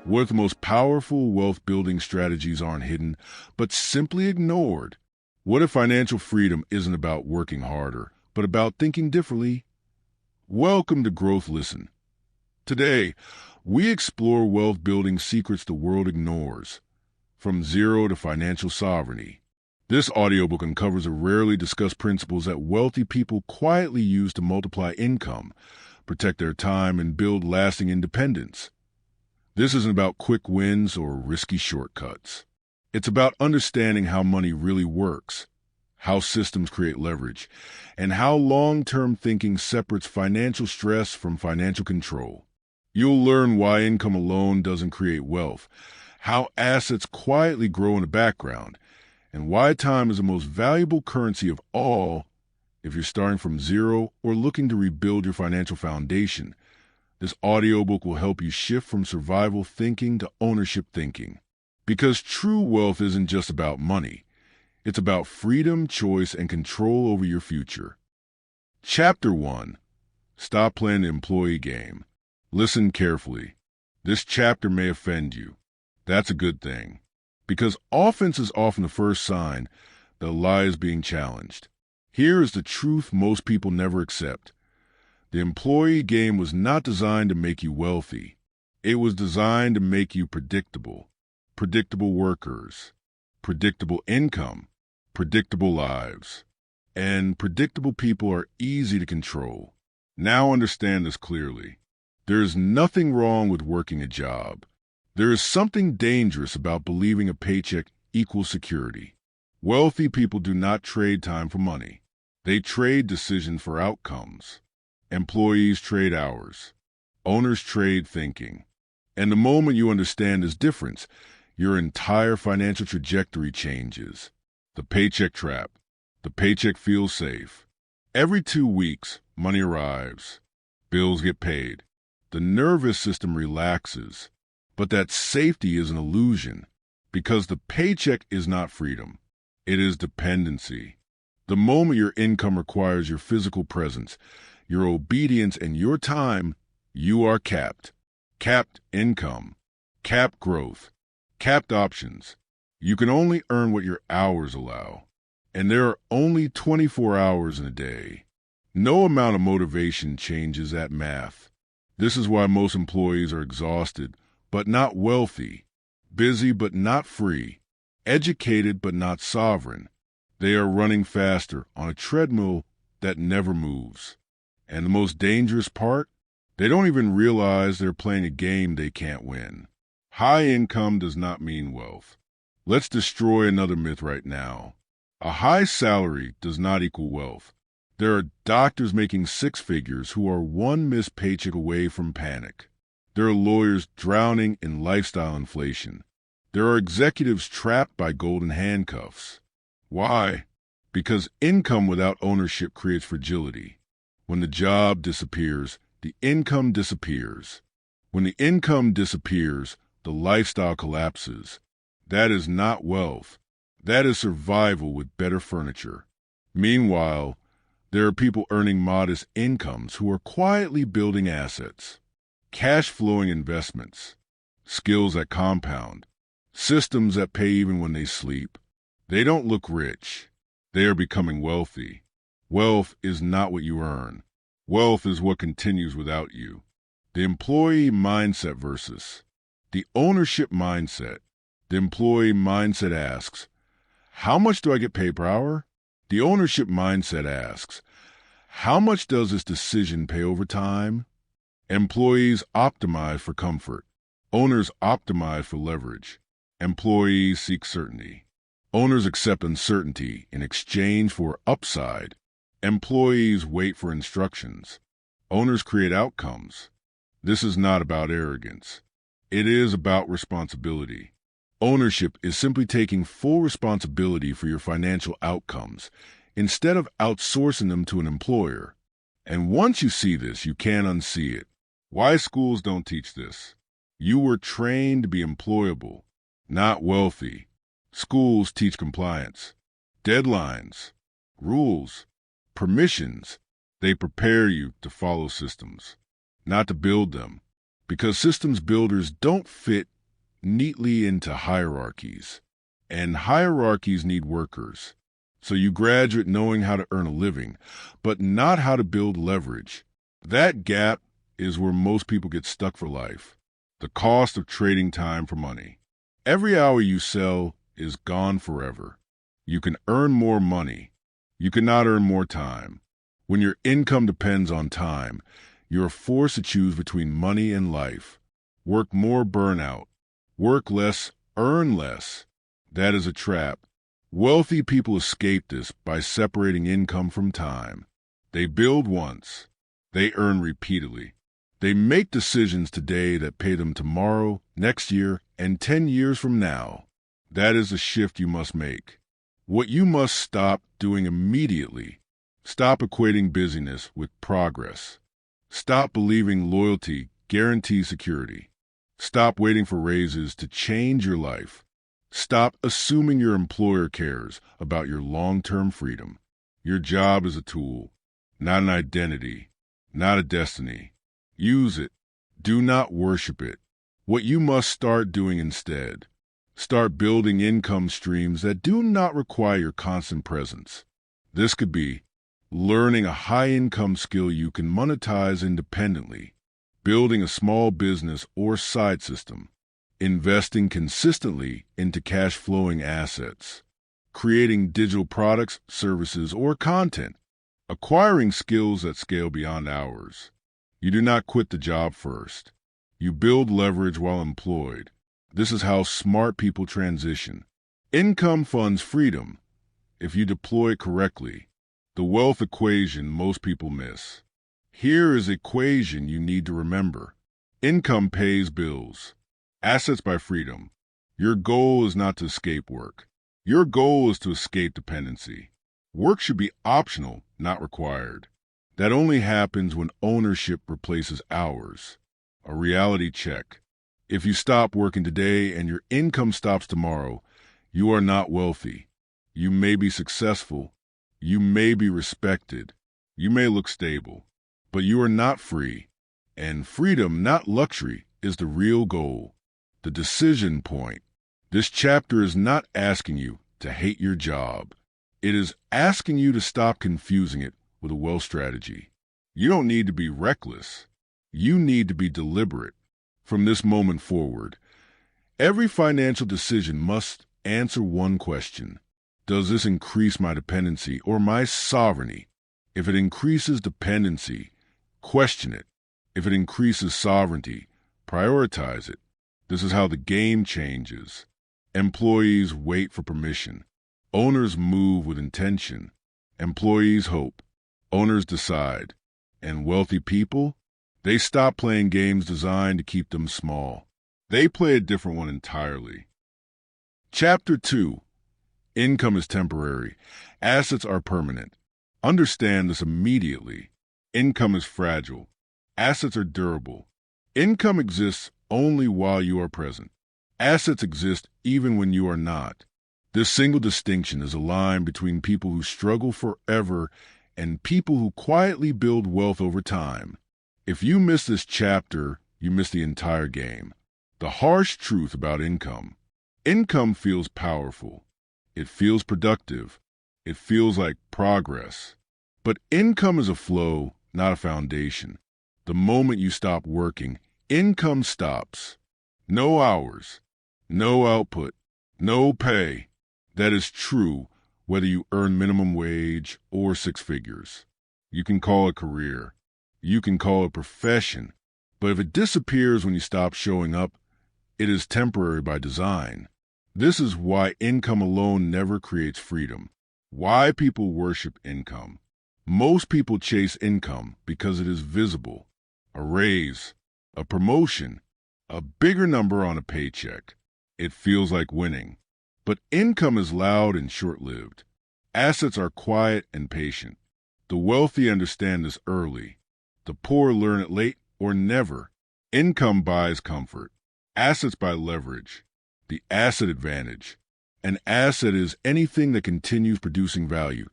What if the most powerful wealth-building strategies aren't hidden, but simply ignored? What if financial freedom isn't about working harder, but about thinking differently? Welcome to Growth Listen. Today, we explore wealth-building secrets the world ignores, from zero to financial sovereignty. This audiobook uncovers the rarely discussed principles that wealthy people quietly use to multiply income, protect their time, and build lasting independence. This isn't about quick wins or risky shortcuts. It's about understanding how money really works, how systems create leverage, and how long-term thinking separates financial stress from financial control. You'll learn why income alone doesn't create wealth, how assets quietly grow in the background, and why time is the most valuable currency of all if you're starting from zero or looking to rebuild your financial foundation. This audiobook will help you shift from survival thinking to ownership thinking. Because true wealth isn't just about money. It's about freedom, choice, and control over your future. Chapter 1. Stop playing the employee game. Listen carefully. This chapter may offend you. That's a good thing. Because offense is often the first sign that a lie is being challenged. Here is the truth most people never accept. The employee game was not designed to make you wealthy. It was designed to make you predictable. Predictable workers, predictable income, predictable lives. And predictable people are easy to control. Now understand this clearly. There is nothing wrong with working a job. There is something dangerous about believing a paycheck equals security. Wealthy people do not trade time for money. They trade decisions for outcomes. Employees trade hours. Owners trade thinking. And the moment you understand this difference, your entire financial trajectory changes. The paycheck trap. The paycheck feels safe. Every 2 weeks, money arrives. Bills get paid. The nervous system relaxes. But that safety is an illusion, because the paycheck is not freedom. It is dependency. The moment your income requires your physical presence, your obedience, and your time, you are capped. Capped income, capped growth, capped options. You can only earn what your hours allow. And there are only 24 hours in a day. No amount of motivation changes that math. This is why most employees are exhausted, but not wealthy, busy but not free, educated but not sovereign. They are running faster on a treadmill that never moves. And the most dangerous part? They don't even realize they're playing a game they can't win. High income does not mean wealth. Let's destroy another myth right now. A high salary does not equal wealth. There are doctors making six figures who are one missed paycheck away from panic. There are lawyers drowning in lifestyle inflation. There are executives trapped by golden handcuffs. Why? Because income without ownership creates fragility. When the job disappears, the income disappears. When the income disappears, the lifestyle collapses. That is not wealth. That is survival with better furniture. Meanwhile, there are people earning modest incomes who are quietly building assets, cash-flowing investments, skills that compound, systems that pay even when they sleep. They don't look rich. They are becoming wealthy. Wealth is not what you earn. Wealth is what continues without you. The employee mindset versus the ownership mindset. The employee mindset asks, how much do I get paid per hour? The ownership mindset asks, how much does this decision pay over time? Employees optimize for comfort. Owners optimize for leverage. Employees seek certainty. Owners accept uncertainty in exchange for upside. Employees wait for instructions. Owners create outcomes. This is not about arrogance. It is about responsibility. Ownership is simply taking full responsibility for your financial outcomes instead of outsourcing them to an employer. And once you see this, you can't unsee it. Why schools don't teach this? You were trained to be employable, not wealthy. Schools teach compliance, deadlines, rules, permissions. They prepare you to follow systems, not to build them, because systems builders don't fit neatly into hierarchies. And hierarchies need workers. So you graduate knowing how to earn a living, but not how to build leverage. That gap is where most people get stuck for life. The cost of trading time for money. Every hour you sell is gone forever. You can earn more money. You cannot earn more time. When your income depends on time, you're forced to choose between money and life. Work more, burnout. Work less, earn less. That is a trap. Wealthy people escape this by separating income from time. They build once. They earn repeatedly. They make decisions today that pay them tomorrow, next year, and 10 years from now. That is a shift you must make. What you must stop doing immediately. Stop equating busyness with progress. Stop believing loyalty guarantees security. Stop waiting for raises to change your life. Stop assuming your employer cares about your long-term freedom. Your job is a tool, not an identity, not a destiny. Use it. Do not worship it. What you must start doing instead. Start building income streams that do not require your constant presence. This could be learning a high-income skill you can monetize independently, building a small business or side system, investing consistently into cash-flowing assets, creating digital products, services, or content, acquiring skills that scale beyond hours. You do not quit the job first. You build leverage while employed. This is how smart people transition. Income funds freedom if you deploy it correctly. The wealth equation most people miss. Here is the equation you need to remember. Income pays bills. Assets buy freedom. Your goal is not to escape work. Your goal is to escape dependency. Work should be optional, not required. That only happens when ownership replaces hours. A reality check. If you stop working today and your income stops tomorrow, you are not wealthy. You may be successful. You may be respected. You may look stable. But you are not free. And freedom, not luxury, is the real goal. The decision point. This chapter is not asking you to hate your job. It is asking you to stop confusing it with a wealth strategy. You don't need to be reckless. You need to be deliberate. From this moment forward, every financial decision must answer one question. Does this increase my dependency or my sovereignty? If it increases dependency, question it. If it increases sovereignty, prioritize it. This is how the game changes. Employees wait for permission. Owners move with intention. Employees hope. Owners decide. And wealthy people? They stop playing games designed to keep them small. They play a different one entirely. Chapter 2. Income is temporary. Assets are permanent. Understand this immediately. Income is fragile. Assets are durable. Income exists only while you are present. Assets exist even when you are not. This single distinction is a line between people who struggle forever and people who quietly build wealth over time. If you miss this chapter, you miss the entire game. The harsh truth about income. Income feels powerful. It feels productive. It feels like progress. But income is a flow, not a foundation. The moment you stop working, income stops. No hours, no output, no pay. That is true whether you earn minimum wage or six figures. You can call it a career. You can call it a profession. But if it disappears when you stop showing up, it is temporary by design. This is why income alone never creates freedom. Why people worship income. Most people chase income because it is visible. A raise, a promotion, a bigger number on a paycheck. It feels like winning. But income is loud and short-lived. Assets are quiet and patient. The wealthy understand this early. The poor learn it late or never. Income buys comfort. Assets buy leverage. The asset advantage. An asset is anything that continues producing value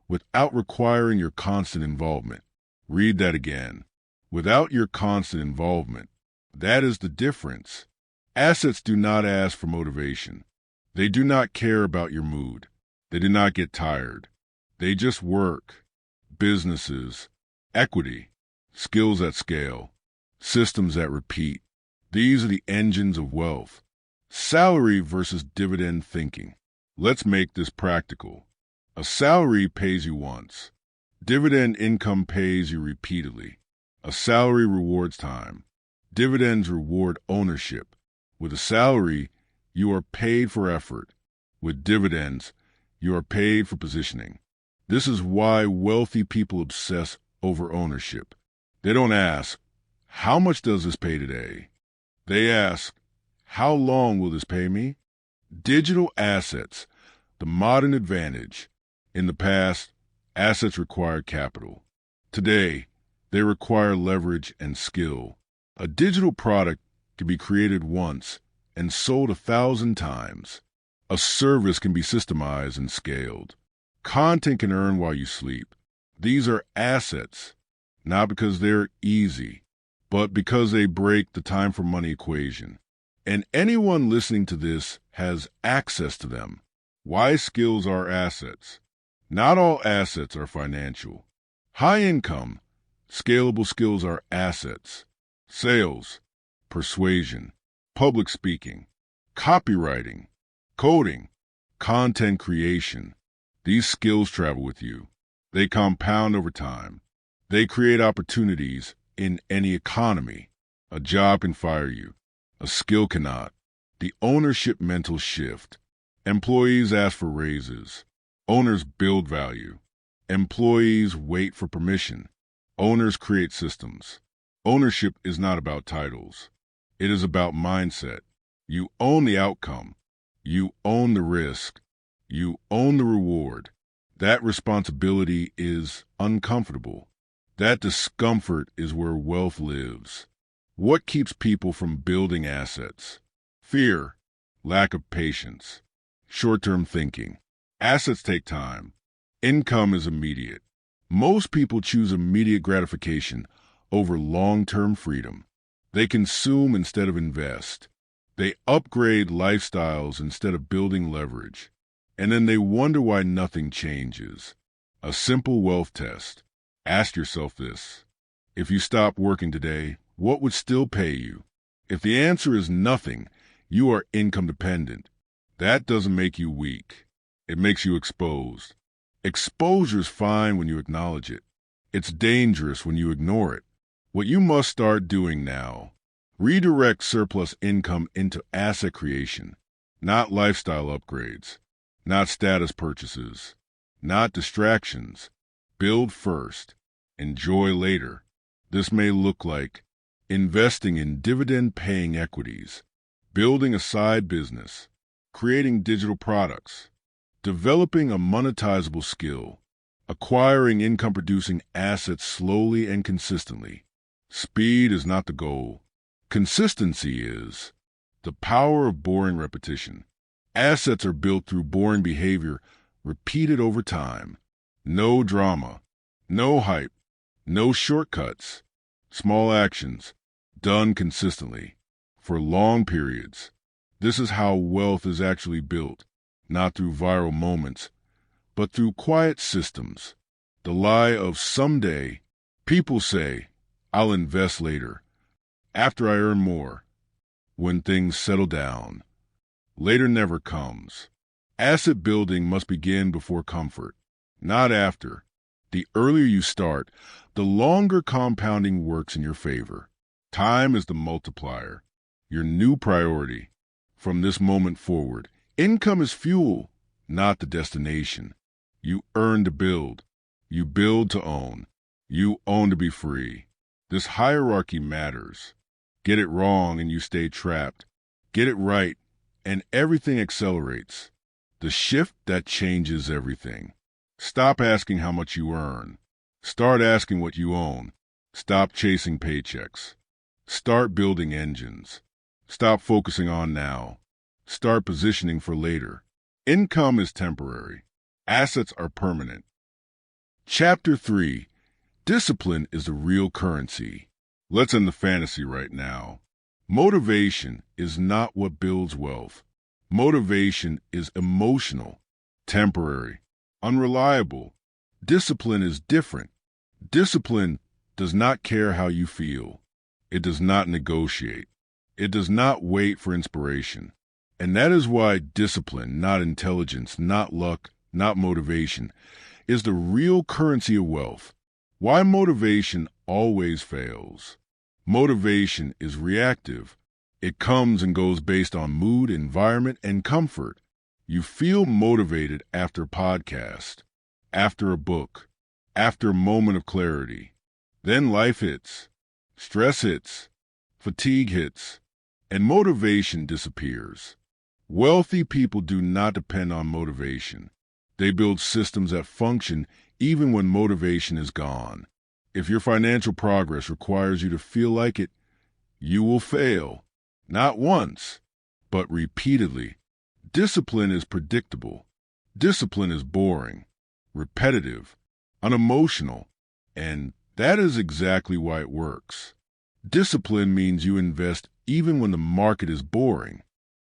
without requiring your constant involvement. Read that again. Without your constant involvement. That is the difference. Assets do not ask for motivation. They do not care about your mood. They do not get tired. They just work. Businesses, equity, skills at scale, systems that repeat. These are the engines of wealth. Salary versus dividend thinking. Let's make this practical. A salary pays you once. Dividend income pays you repeatedly. A salary rewards time. Dividends reward ownership. With a salary, you are paid for effort. With dividends, you are paid for positioning. This is why wealthy people obsess over ownership. They don't ask, how much does this pay today? They ask, how long will this pay me? Digital assets, the modern advantage. In the past, assets required capital. Today, they require leverage and skill. A digital product can be created once and sold 1,000 times. A service can be systemized and scaled. Content can earn while you sleep. These are assets, not because they're easy, but because they break the time for money equation. And anyone listening to this has access to them. Why skills are assets? Not all assets are financial. High income, scalable skills are assets. Sales, persuasion, public speaking, copywriting, coding, content creation. These skills travel with you. They compound over time. They create opportunities in any economy. A job can fire you. A skill cannot. The ownership mental shift. Employees ask for raises. Owners build value. Employees wait for permission. Owners create systems. Ownership is not about titles. It is about mindset. You own the outcome. You own the risk. You own the reward. That responsibility is uncomfortable. That discomfort is where wealth lives. What keeps people from building assets? Fear, lack of patience, short-term thinking. Assets take time. Income is immediate. Most people choose immediate gratification over long-term freedom. They consume instead of invest. They upgrade lifestyles instead of building leverage. And then they wonder why nothing changes. A simple wealth test. Ask yourself this. If you stopped working today, what would still pay you? If the answer is nothing, you are income dependent. That doesn't make you weak. It makes you exposed. Exposure's fine when you acknowledge it. It's dangerous when you ignore it. What you must start doing now, redirect surplus income into asset creation, not lifestyle upgrades, not status purchases, not distractions. Build first, enjoy later. This may look like investing in dividend-paying equities, building a side business, creating digital products, developing a monetizable skill, acquiring income-producing assets slowly and consistently. Speed is not the goal. Consistency is. The power of boring repetition. Assets are built through boring behavior repeated over time. No drama, no hype, no shortcuts. Small actions, done consistently, for long periods. This is how wealth is actually built, not through viral moments, but through quiet systems. The lie of someday. People say, I'll invest later, after I earn more, when things settle down. Later never comes. Asset building must begin before comfort, not after. The earlier you start, the longer compounding works in your favor. Time is the multiplier, your new priority. From this moment forward, income is fuel, not the destination. You earn to build. You build to own. You own to be free. This hierarchy matters. Get it wrong and you stay trapped. Get it right and everything accelerates. The shift that changes everything. Stop asking how much you earn. Start asking what you own. Stop chasing paychecks. Start building engines. Stop focusing on now. Start positioning for later. Income is temporary. Assets are permanent. Chapter 3. Discipline is the real currency. Let's end the fantasy right now. Motivation is not what builds wealth. Motivation is emotional, temporary, unreliable. Discipline is different. Discipline does not care how you feel. It does not negotiate. It does not wait for inspiration. And that is why discipline, not intelligence, not luck, not motivation, is the real currency of wealth. Why motivation always fails. Motivation is reactive. It comes and goes based on mood, environment, and comfort. You feel motivated after a podcast, after a book, after a moment of clarity. Then life hits, stress hits, fatigue hits, and motivation disappears. Wealthy people do not depend on motivation. They build systems that function even when motivation is gone. If your financial progress requires you to feel like it, you will fail. Not once, but repeatedly. Discipline is predictable. Discipline is boring, repetitive, unemotional, and that is exactly why it works. Discipline means you invest even when the market is boring.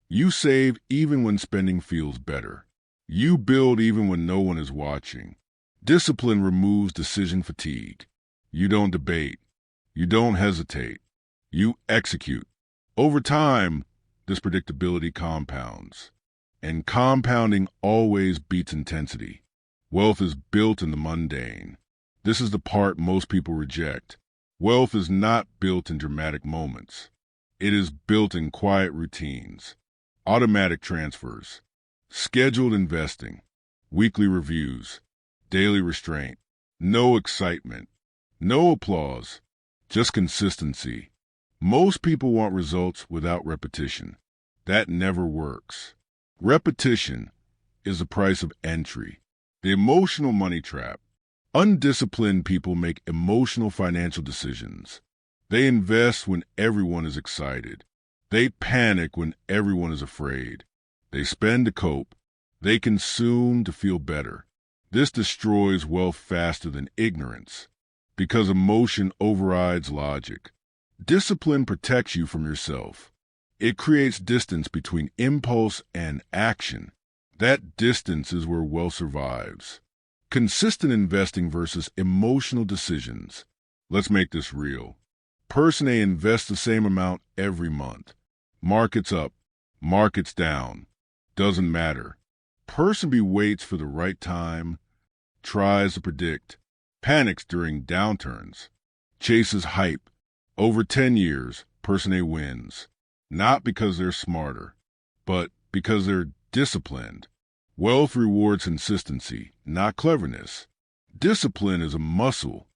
You save even when spending feels better. You build even when no one is watching. Discipline removes decision fatigue. You don't debate. You don't hesitate. You execute. Over time, this predictability compounds. And compounding always beats intensity. Wealth is built in the mundane. This is the part most people reject. Wealth is not built in dramatic moments. It is built in quiet routines, automatic transfers, scheduled investing, weekly reviews, daily restraint, no excitement, no applause, just consistency. Most people want results without repetition. That never works. Repetition is the price of entry. The emotional money trap. Undisciplined people make emotional financial decisions. They invest when everyone is excited. They panic when everyone is afraid. They spend to cope. They consume to feel better. This destroys wealth faster than ignorance, because emotion overrides logic. Discipline protects you from yourself. It creates distance between impulse and action. That distance is where wealth survives. Consistent investing versus emotional decisions. Let's make this real. Person A invests the same amount every month. Markets up, markets down. Doesn't matter. Person B waits for the right time, tries to predict, panics during downturns, chases hype. Over 10 years, person A wins. Not because they're smarter, but because they're disciplined. Wealth rewards consistency, not cleverness. Discipline is a muscle.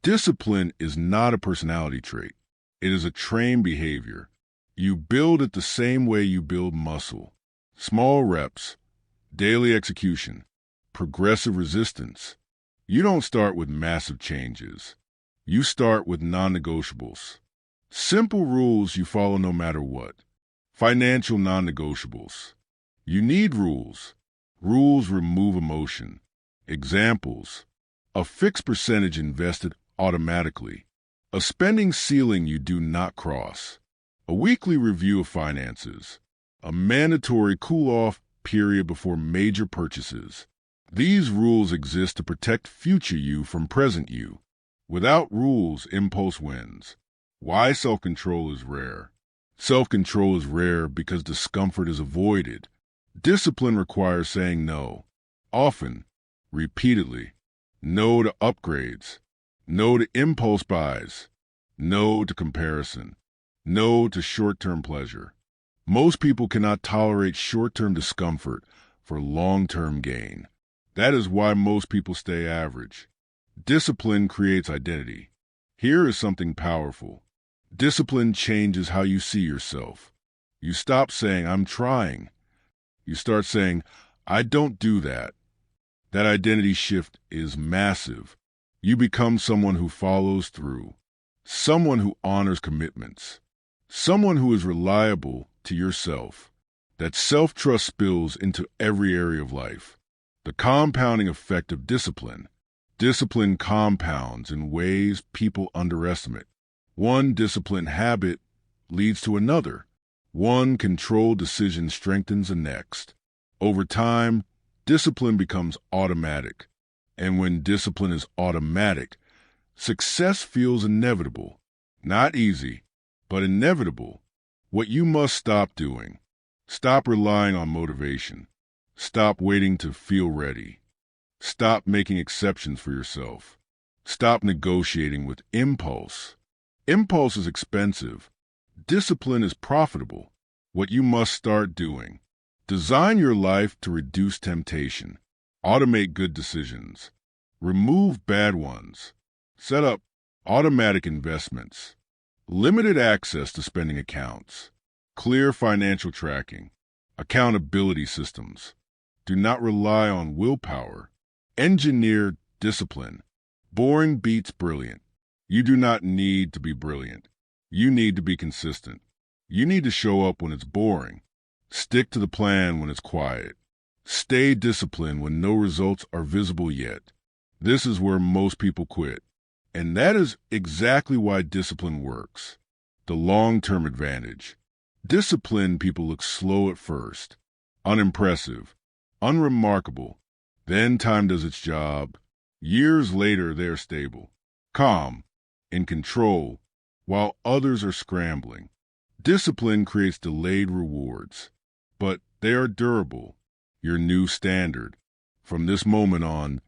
Discipline is not a personality trait. It is a trained behavior. You build it the same way you build muscle. Small reps, daily execution, progressive resistance. You don't start with massive changes. You start with non-negotiables. Simple rules you follow no matter what. Financial non-negotiables. You need rules. Rules remove emotion. Examples: a fixed percentage invested automatically. A spending ceiling you do not cross. A weekly review of finances. A mandatory cool-off period before major purchases. These rules exist to protect future you from present you. Without rules, impulse wins. Why self-control is rare? Self-control is rare because discomfort is avoided. Discipline requires saying no. Often, repeatedly. No to upgrades. No to impulse buys. No to comparison. No to short-term pleasure. Most people cannot tolerate short-term discomfort for long-term gain. That is why most people stay average. Discipline creates identity. Here is something powerful. Discipline changes how you see yourself. You stop saying, "I'm trying." You start saying, "I don't do that." That identity shift is massive. You become someone who follows through, someone who honors commitments, someone who is reliable to yourself. That self-trust spills into every area of life. The compounding effect of discipline. Discipline compounds in ways people underestimate. One disciplined habit leads to another. One controlled decision strengthens the next. Over time, discipline becomes automatic. And when discipline is automatic, success feels inevitable. Not easy, but inevitable. What you must stop doing. Stop relying on motivation. Stop waiting to feel ready. Stop making exceptions for yourself. Stop negotiating with impulse. Impulse is expensive. Discipline is profitable. What you must start doing. Design your life to reduce temptation. Automate good decisions. Remove bad ones. Set up automatic investments. Limited access to spending accounts. Clear financial tracking. Accountability systems. Do not rely on willpower. Engineer discipline. Boring beats brilliant. You do not need to be brilliant. You need to be consistent. You need to show up when it's boring. Stick to the plan when it's quiet. Stay disciplined when no results are visible yet. This is where most people quit. And that is exactly why discipline works. The long-term advantage. Disciplined people look slow at first, unimpressive, unremarkable. Then time does its job. Years later, they're stable, calm, in control, while others are scrambling. Discipline creates delayed rewards, but they are durable, your new standard. From this moment on,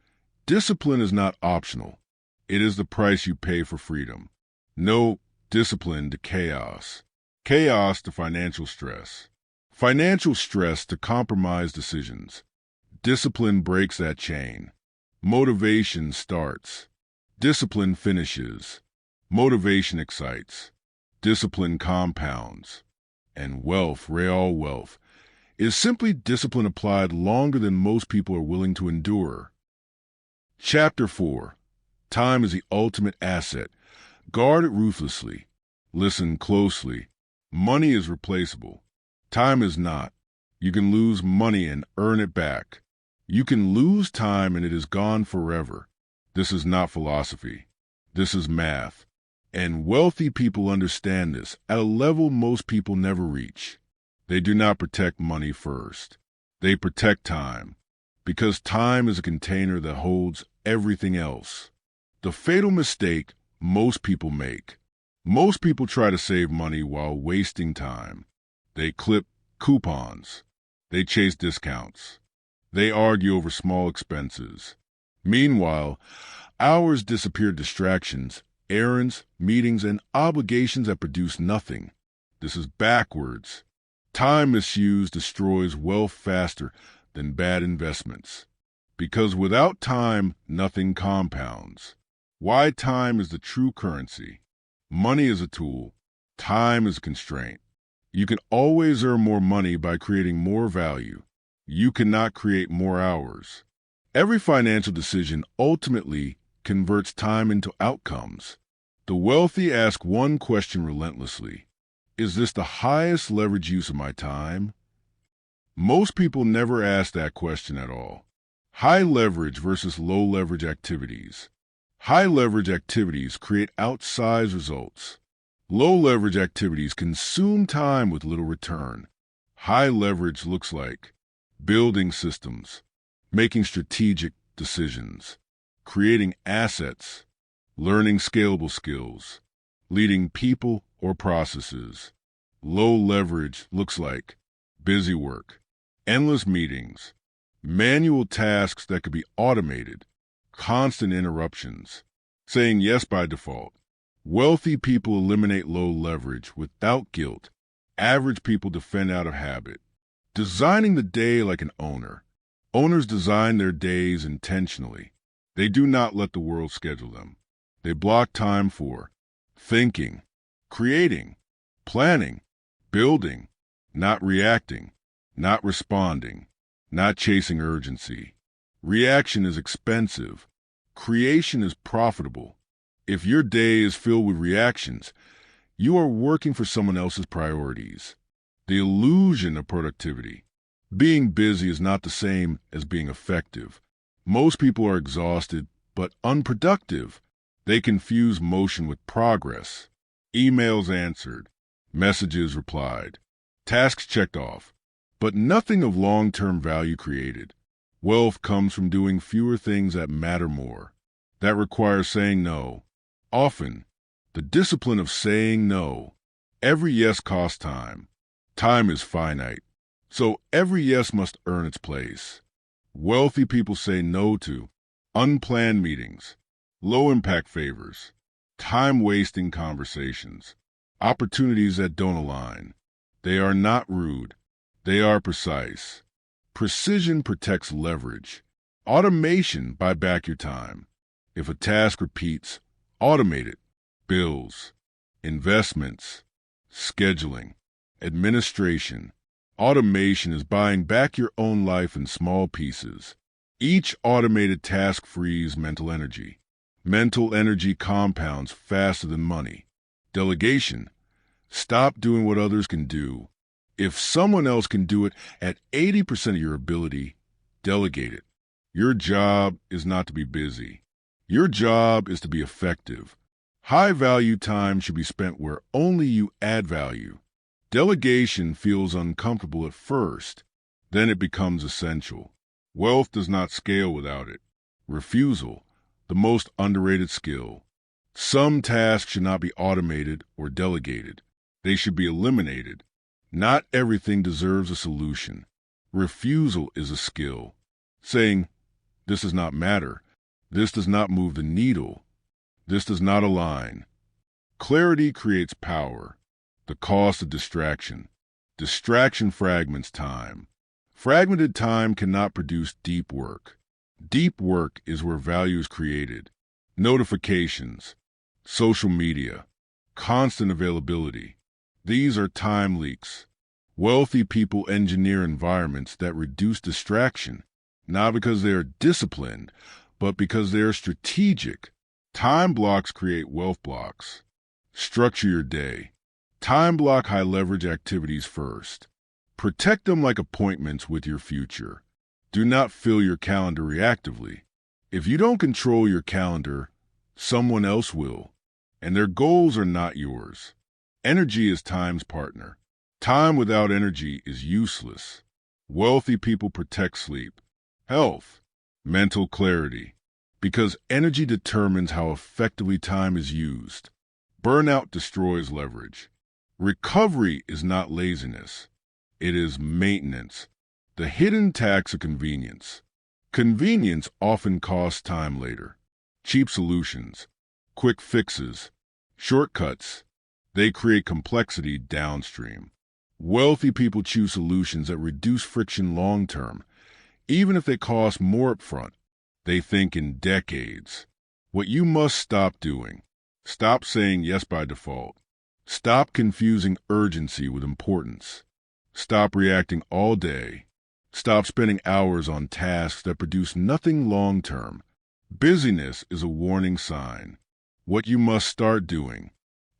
discipline is not optional. It is the price you pay for freedom. No discipline to chaos. Chaos to financial stress. Financial stress to compromised decisions. Discipline breaks that chain. Motivation starts. Discipline finishes. Motivation excites. Discipline compounds. And wealth, real wealth, is simply discipline applied longer than most people are willing to endure. Chapter 4. Time is the ultimate asset. Guard it ruthlessly. Listen closely. Money is replaceable. Time is not. You can lose money and earn it back. You can lose time and it is gone forever. This is not philosophy. This is math. And wealthy people understand this at a level most people never reach. They do not protect money first. They protect time, because time is a container that holds everything else. The fatal mistake most people make. Most people try to save money while wasting time. They clip coupons. They chase discounts. They argue over small expenses. Meanwhile, hours disappear distractions, errands, meetings, and obligations that produce nothing. This is backwards. Time misuse destroys wealth faster than bad investments. Because without time, nothing compounds. Why time is the true currency. Money is a tool. Time is a constraint. You can always earn more money by creating more value. You cannot create more hours. Every financial decision ultimately converts time into outcomes. The wealthy ask one question relentlessly. Is this the highest leverage use of my time? Most people never ask that question at all. High leverage versus low leverage activities. High leverage activities create outsized results. Low leverage activities consume time with little return. High leverage looks like building systems, making strategic decisions, creating assets, learning scalable skills, leading people or processes. Low leverage looks like busy work, endless meetings, manual tasks that could be automated, constant interruptions, saying yes by default. Wealthy people eliminate low leverage without guilt. Average people defend out of habit. Designing the day like an owner. Owners design their days intentionally. They do not let the world schedule them. They block time for thinking, creating, planning, building, not reacting, not responding, not chasing urgency. Reaction is expensive. Creation is profitable. If your day is filled with reactions, you are working for someone else's priorities. The illusion of productivity. Being busy is not the same as being effective. Most people are exhausted, but unproductive. They confuse motion with progress. Emails answered, Messages replied. Tasks checked off. But nothing of long-term value created. Wealth comes from doing fewer things that matter more. That requires saying no. Often, the discipline of saying no. Every yes costs time. Time is finite. So every yes must earn its place. Wealthy people say no to unplanned meetings, low-impact favors, time-wasting conversations, opportunities that don't align. They are not rude. They are precise. Precision protects leverage. Automation buy back your time. If a task repeats, automate it. Bills, investments, scheduling, administration. Automation is buying back your own life in small pieces. Each automated task frees mental energy. Mental energy compounds faster than money. Delegation. Stop doing what others can do. If someone else can do it at 80% of your ability, delegate it. Your job is not to be busy. Your job is to be effective. High-value time should be spent where only you add value. Delegation feels uncomfortable at first, then it becomes essential. Wealth does not scale without it. Refusal, the most underrated skill. Some tasks should not be automated or delegated. They should be eliminated. Not everything deserves a solution. Refusal is a skill. Saying, this does not matter. This does not move the needle. This does not align. Clarity creates power. The cost of distraction. Distraction fragments time. Fragmented time cannot produce deep work. Deep work is where value is created. Notifications, social media, constant availability. These are time leaks. Wealthy people engineer environments that reduce distraction, not because they are disciplined, but because they are strategic. Time blocks create wealth blocks. Structure your day. Time block high-leverage activities first. Protect them like appointments with your future. Do not fill your calendar reactively. If you don't control your calendar, someone else will, and their goals are not yours. Energy is time's partner. Time without energy is useless. Wealthy people protect sleep, health, mental clarity, because energy determines how effectively time is used. Burnout destroys leverage. Recovery is not laziness. It is maintenance. The hidden tax of convenience. Convenience often costs time later. Cheap solutions, quick fixes, shortcuts, they create complexity downstream. Wealthy people choose solutions that reduce friction long-term, even if they cost more upfront. They think in decades. What you must stop doing. Stop saying yes by default. Stop confusing urgency with importance. Stop reacting all day. Stop spending hours on tasks that produce nothing long-term. Busyness is a warning sign. What you must start doing.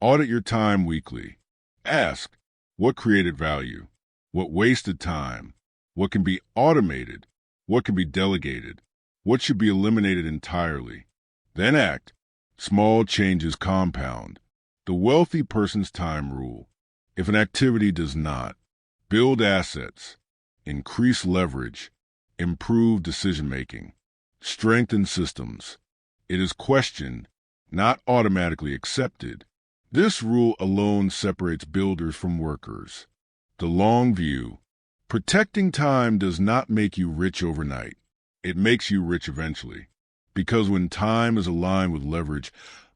Audit your time weekly. Ask, what created value? What wasted time? What can be automated? What can be delegated? What should be eliminated entirely? Then act. Small changes compound. The wealthy person's time rule. If an activity does not build assets, increase leverage, improve decision-making, strengthen systems, it is questioned, not automatically accepted. This rule alone separates builders from workers. The long view. Protecting time does not make you rich overnight. It makes you rich eventually. Because when time is aligned with leverage,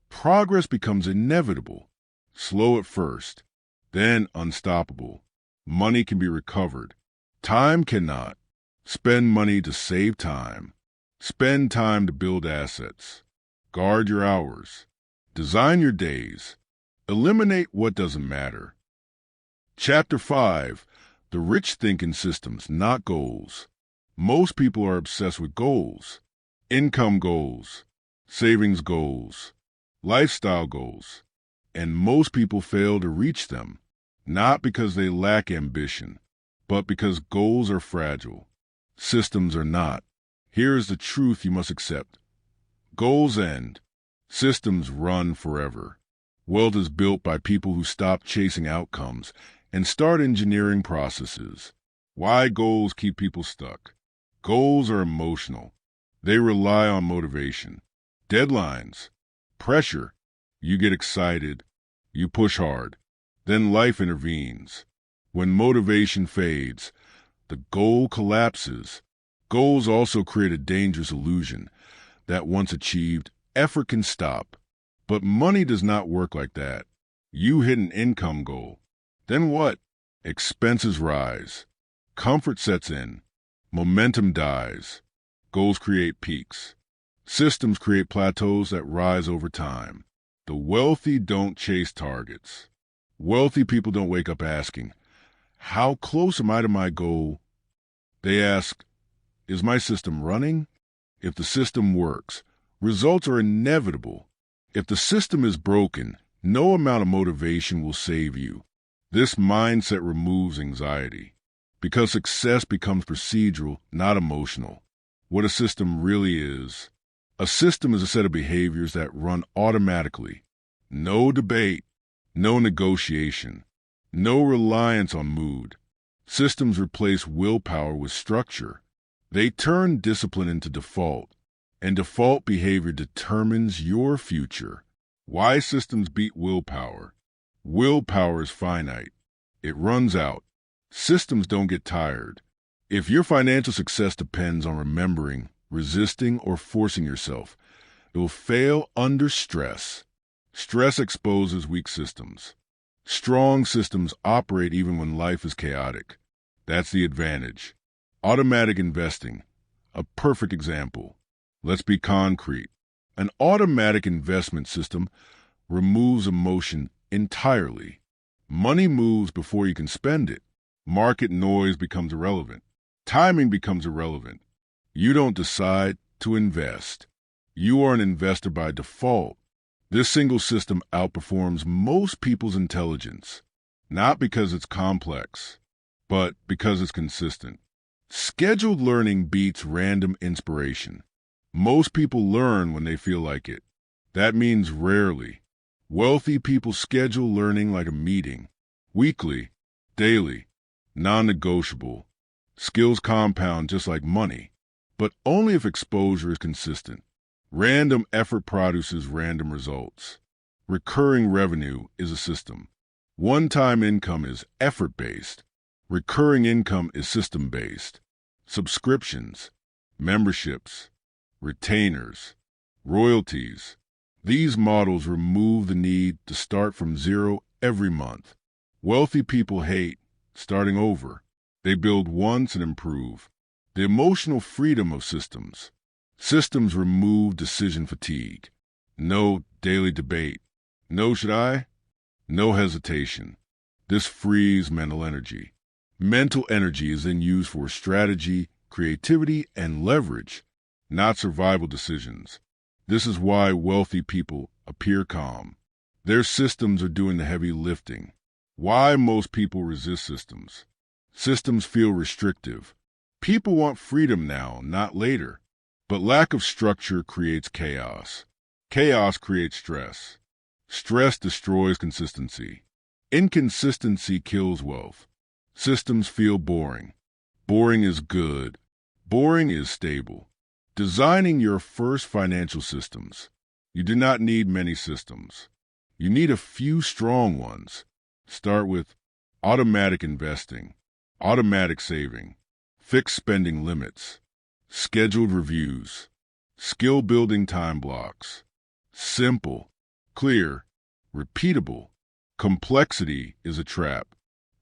progress becomes inevitable. Slow at first, then unstoppable. Money can be recovered. Time cannot. Spend money to save time. Spend time to build assets. Guard your hours. Design your days. Eliminate what doesn't matter. Chapter 5. The rich think in systems, not goals. Most people are obsessed with goals. Income goals, savings goals, lifestyle goals, and most people fail to reach them, not because they lack ambition, but because goals are fragile. Systems are not. Here is the truth you must accept. Goals end. Systems run forever. Wealth is built by people who stop chasing outcomes and start engineering processes. Why goals keep people stuck? Goals are emotional. They rely on motivation, deadlines, pressure. You get excited, you push hard. Then life intervenes. When motivation fades, the goal collapses. Goals also create a dangerous illusion that once achieved, effort can stop. But money does not work like that. You hit an income goal. Then what? Expenses rise. Comfort sets in. Momentum dies. Goals create peaks. Systems create plateaus that rise over time. The wealthy don't chase targets. Wealthy people don't wake up asking, how close am I to my goal? They ask, is my system running? If the system works, results are inevitable. If the system is broken, no amount of motivation will save you. This mindset removes anxiety, because success becomes procedural, not emotional. What a system really is. A system is a set of behaviors that run automatically. No debate, no negotiation, no reliance on mood. Systems replace willpower with structure. They turn discipline into default, and default behavior determines your future. Why systems beat willpower? Willpower is finite. It runs out. Systems don't get tired. If your financial success depends on remembering, resisting, or forcing yourself, it will fail under stress. Stress exposes weak systems. Strong systems operate even when life is chaotic. That's the advantage. Automatic investing, a perfect example. Let's be concrete. An automatic investment system removes emotion entirely. Money moves before you can spend it. Market noise becomes irrelevant. Timing becomes irrelevant. You don't decide to invest. You are an investor by default. This single system outperforms most people's intelligence, not because it's complex, but because it's consistent. Scheduled learning beats random inspiration. Most people learn when they feel like it. That means rarely. Wealthy people schedule learning like a meeting. Weekly, daily, non-negotiable. Skills compound just like money, but only if exposure is consistent. Random effort produces random results. Recurring revenue is a system. One-time income is effort-based. Recurring income is system-based. Subscriptions, memberships, retainers, royalties. These models remove the need to start from zero every month. Wealthy people hate starting over. They build once and improve. The emotional freedom of systems. Systems remove decision fatigue. No daily debate. No should I? No hesitation. This frees mental energy. Mental energy is then used for strategy, creativity, and leverage, not survival decisions. This is why wealthy people appear calm. Their systems are doing the heavy lifting. Why most people resist systems? Systems feel restrictive. People want freedom now, not later. But lack of structure creates chaos. Chaos creates stress. Stress destroys consistency. Inconsistency kills wealth. Systems feel boring. Boring is good. Boring is stable. Designing your first financial systems. You do not need many systems. You need a few strong ones. Start with automatic investing, automatic saving, fixed spending limits, scheduled reviews, skill-building time blocks. Simple, clear, repeatable. Complexity is a trap.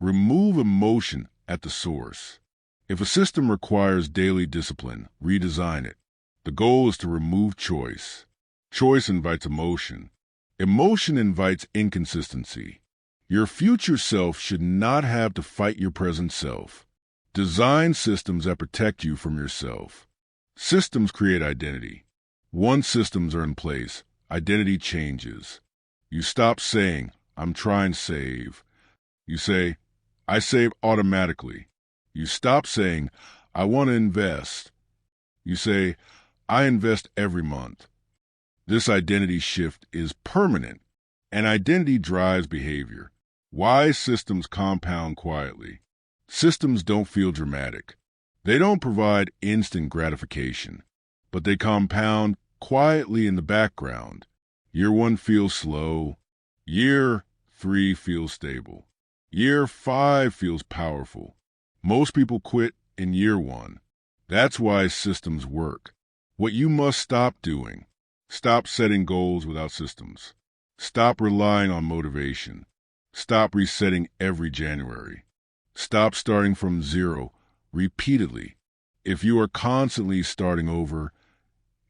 Remove emotion at the source. If a system requires daily discipline, redesign it. The goal is to remove choice. Choice invites emotion. Emotion invites inconsistency. Your future self should not have to fight your present self. Design systems that protect you from yourself. Systems create identity. Once systems are in place, identity changes. You stop saying, I'm trying to save. You say, I save automatically. You stop saying, I want to invest. You say, I invest every month. This identity shift is permanent. And identity drives behavior. Wise systems compound quietly. Systems don't feel dramatic. They don't provide instant gratification, but they compound quietly in the background. Year 1 feels slow. Year 3 feels stable. Year 5 feels powerful. Most people quit in year 1. That's why systems work. What you must stop doing: stop setting goals without systems. Stop relying on motivation. Stop resetting every January. Stop starting from zero repeatedly. If you are constantly starting over,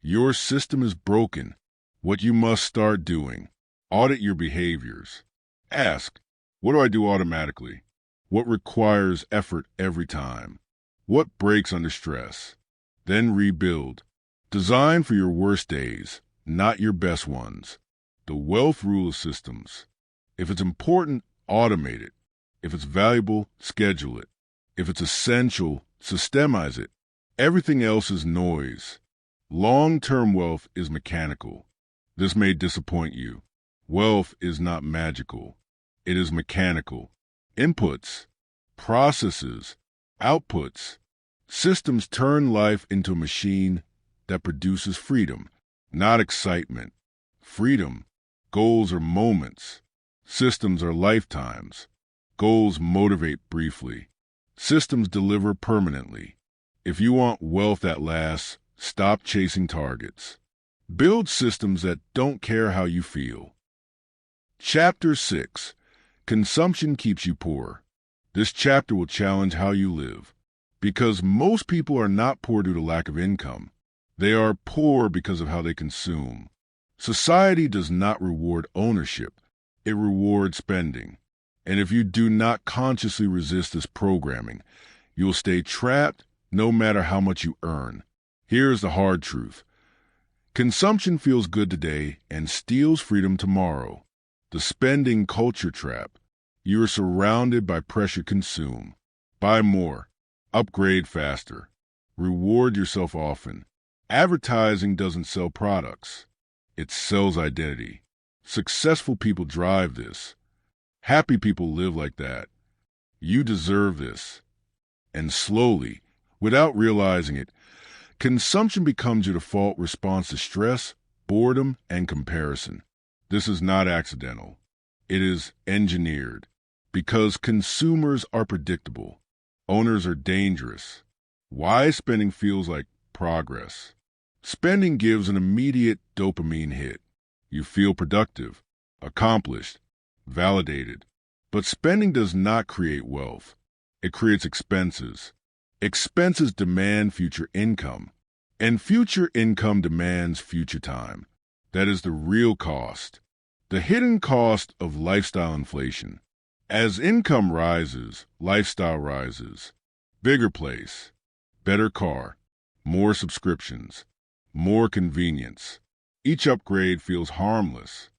your system is broken. What you must start doing: audit your behaviors. Ask, what do I do automatically? What requires effort every time? What breaks under stress? Then rebuild. Design for your worst days, not your best ones. The wealth rule of systems. If it's important, automate it. If it's valuable, schedule it. If it's essential, systemize it. Everything else is noise. Long-term wealth is mechanical. This may disappoint you. Wealth is not magical. It is mechanical. Inputs, processes, outputs. Systems turn life into a machine that produces freedom, not excitement. Freedom. Goals are moments. Systems are lifetimes. Goals motivate briefly. Systems deliver permanently. If you want wealth that lasts, stop chasing targets. Build systems that don't care how you feel. Chapter 6. Consumption keeps you poor. This chapter will challenge how you live. Because most people are not poor due to lack of income. They are poor because of how they consume. Society does not reward ownership. It rewards spending. And if you do not consciously resist this programming, you'll stay trapped no matter how much you earn. Here's the hard truth. Consumption feels good today and steals freedom tomorrow. The spending culture trap. You are surrounded by pressure to consume. Buy more. Upgrade faster. Reward yourself often. Advertising doesn't sell products. It sells identity. Successful people drive this. Happy people live like that. You deserve this. And slowly, without realizing it, consumption becomes your default response to stress, boredom, and comparison. This is not accidental. It is engineered. Because consumers are predictable. Owners are dangerous. Wise spending feels like progress. Spending gives an immediate dopamine hit. You feel productive, accomplished, validated. But spending does not create wealth. It creates expenses. Expenses demand future income. And future income demands future time. That is the real cost. The hidden cost of lifestyle inflation. As income rises, lifestyle rises. Bigger place, better car, more subscriptions, more convenience. Each upgrade feels harmless.